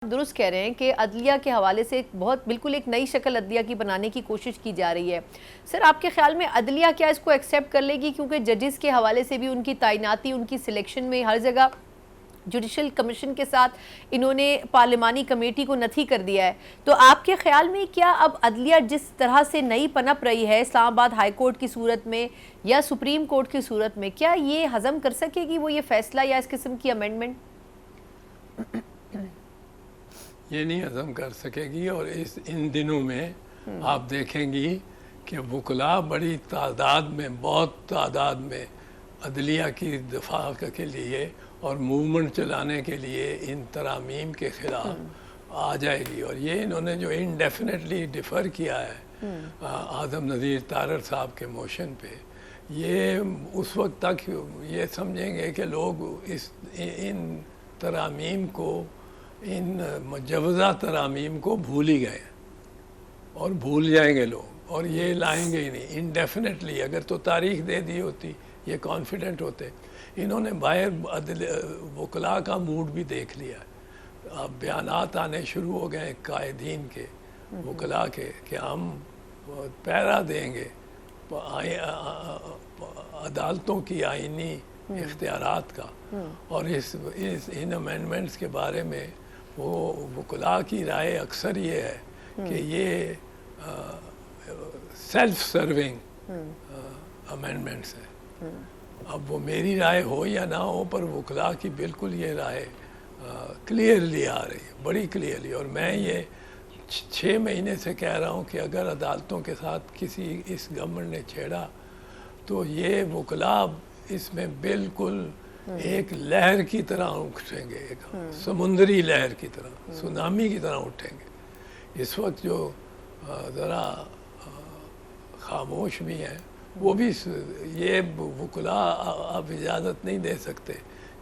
درست کہہ رہے ہیں کہ عدلیہ کے حوالے سے بالکل ایک نئی شکل عدلیہ کی بنانے کی کوشش کی جا رہی ہے۔ سر آپ کے خیال میں عدلیہ کیا اس کو ایکسیپٹ کر لے گی؟ کیونکہ ججز کے حوالے سے بھی ان کی تعیناتی، ان کی سلیکشن میں ہر جگہ جوڈیشل کمیشن کے ساتھ انہوں نے پارلیمانی کمیٹی کو نتھی کر دیا ہے۔ تو آپ کے خیال میں کیا اب عدلیہ جس طرح سے نئی پنپ رہی ہے اسلام آباد ہائی کورٹ کی صورت میں یا سپریم کورٹ کی صورت میں، کیا یہ ہضم کر سکے گی وہ یہ فیصلہ یا اس قسم کی امینڈمنٹ؟ یہ نہیں ہضم کر سکے گی، اور ان دنوں میں آپ دیکھیں گی کہ وکلاء بڑی تعداد میں، بہت تعداد میں عدلیہ کی دفاع کے لیے اور موومنٹ چلانے کے لیے ان ترامیم کے خلاف آ جائے گی۔ اور یہ انہوں نے جو انڈیفینیٹلی ڈیفر کیا ہے اعظم نذیر تارڑ صاحب کے موشن پہ، یہ اس وقت تک یہ سمجھیں گے کہ لوگ ان ترامیم کو، ان مجوزہ ترامیم کو بھول ہی گئے اور بھول جائیں گے لوگ، اور یہ لائیں گے ہی نہیں انڈیفینیٹلی۔ اگر تو تاریخ دے دی ہوتی یہ کانفیڈنٹ ہوتے۔ انہوں نے باہر وکلاء کا موڈ بھی دیکھ لیا، اب بیانات آنے شروع ہو گئے قائدین کے، وکلاء کے، کہ ہم پیرا دیں گے عدالتوں کی آئینی اختیارات کا، اور ان امینڈمنٹس کے بارے میں وہ وکلاء کی رائے اکثر یہ ہے کہ یہ سیلف سرونگ امینڈمنٹس ہیں۔ اب وہ میری رائے ہو یا نہ ہو، پر وکلاء کی بالکل یہ رائے کلیئرلی آ رہی ہے، بڑی کلیئرلی۔ اور میں یہ 6 مہینے سے کہہ رہا ہوں کہ اگر عدالتوں کے ساتھ کسی اس گورنمنٹ نے چھیڑا تو یہ وکلاء اس میں بالکل ایک لہر کی طرح اٹھیں گے، ایک سمندری لہر کی طرح، سونامی کی طرح اٹھیں گے۔ اس وقت جو ذرا خاموش بھی ہیں، وہ بھی یہ وکلاء اب اجازت نہیں دے سکتے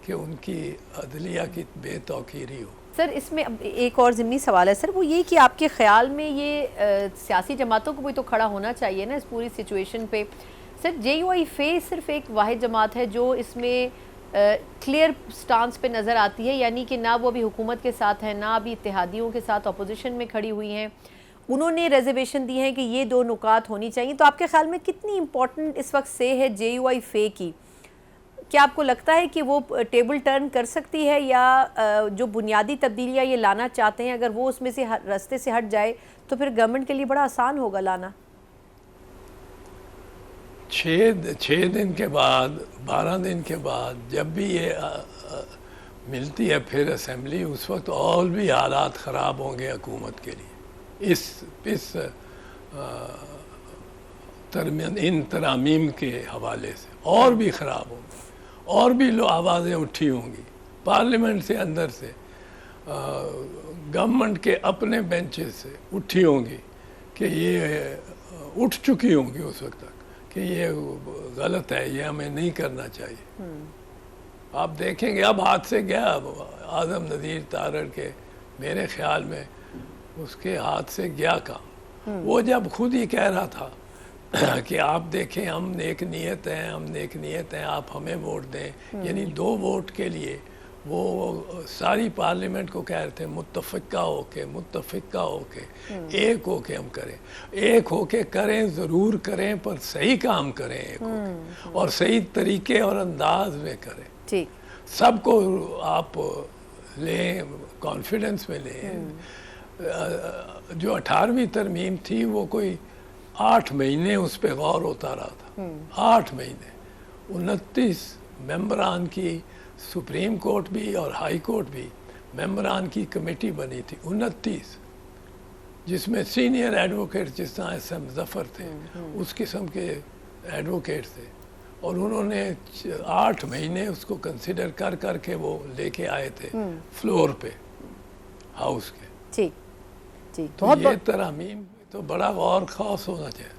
کہ ان کی عدلیہ کی بے توقیری ہو۔ سر اس میں ایک اور ضمنی سوال ہے سر، وہ یہ کہ آپ کے خیال میں یہ سیاسی جماعتوں کو بھی تو کھڑا ہونا چاہیے نا اس پوری سچویشن پہ۔ سر جے یو آئی فے صرف ایک واحد جماعت ہے جو اس میں کلیئر سٹانس پہ نظر آتی ہے، یعنی کہ نہ وہ ابھی حکومت کے ساتھ ہیں، نہ ابھی اتحادیوں کے ساتھ اپوزیشن میں کھڑی ہوئی ہیں۔ انہوں نے ریزرویشن دی ہیں کہ یہ 2 نکات ہونی چاہیے۔ تو آپ کے خیال میں کتنی امپورٹنٹ اس وقت سے ہے جے یو آئی فے کی؟ کیا آپ کو لگتا ہے کہ وہ ٹیبل ٹرن کر سکتی ہے، یا جو بنیادی تبدیلیاں یہ لانا چاہتے ہیں اگر وہ اس میں سے راستے سے ہٹ جائے تو پھر گورنمنٹ کے لیے بڑا آسان ہوگا لانا؟ 6 دن کے بعد، 12 دن کے بعد جب بھی یہ ملتی ہے پھر اسمبلی، اس وقت اور بھی حالات خراب ہوں گے حکومت کے لیے اس ان ترامیم کے حوالے سے، اور بھی خراب ہوں گے، اور بھی آوازیں اٹھی ہوں گی پارلیمنٹ سے، اندر سے، گورنمنٹ کے اپنے بینچز سے اٹھی ہوں گی، کہ یہ اٹھ چکی ہوں گی اس وقت تک کہ یہ غلط ہے، یہ ہمیں نہیں کرنا چاہیے۔ آپ دیکھیں گے اب ہاتھ سے گیا اعظم نذیر تارڑ کے، میرے خیال میں اس کے ہاتھ سے گیا کام۔ وہ جب خود ہی کہہ رہا تھا کہ آپ دیکھیں ہم نیک نیت ہیں، ہم نیک نیت ہیں، آپ ہمیں ووٹ دیں، یعنی 2 ووٹ کے لیے وہ ساری پارلیمنٹ کو کہہ رہے تھے متفقہ ہو کے ایک ہو کے ہم کریں، ایک ہو کے کریں، ضرور کریں، پر صحیح کام کریں، ایک ہو کے، اور صحیح طریقے اور انداز میں کریں، سب کو آپ لیں، کانفیڈنس میں لیں۔ جو 18ویں ترمیم تھی وہ کوئی 8 مہینے اس پہ غور ہوتا رہا تھا، 8 مہینے، 29 ممبران کی، سپریم کورٹ بھی اور ہائی کورٹ بھی ممبران کی کمیٹی بنی تھی، 29، جس میں سینئر ایڈوکیٹ جس طرح ایس ایم ظفر تھے، اس قسم کے ایڈوکیٹ تھے، اور انہوں نے 8 مہینے اس کو کنسیڈر کر کے وہ لے کے آئے تھے فلور پہ ہاؤس کے۔ تو یہ ترامیم تو بڑا غور خوص ہونا چاہیے۔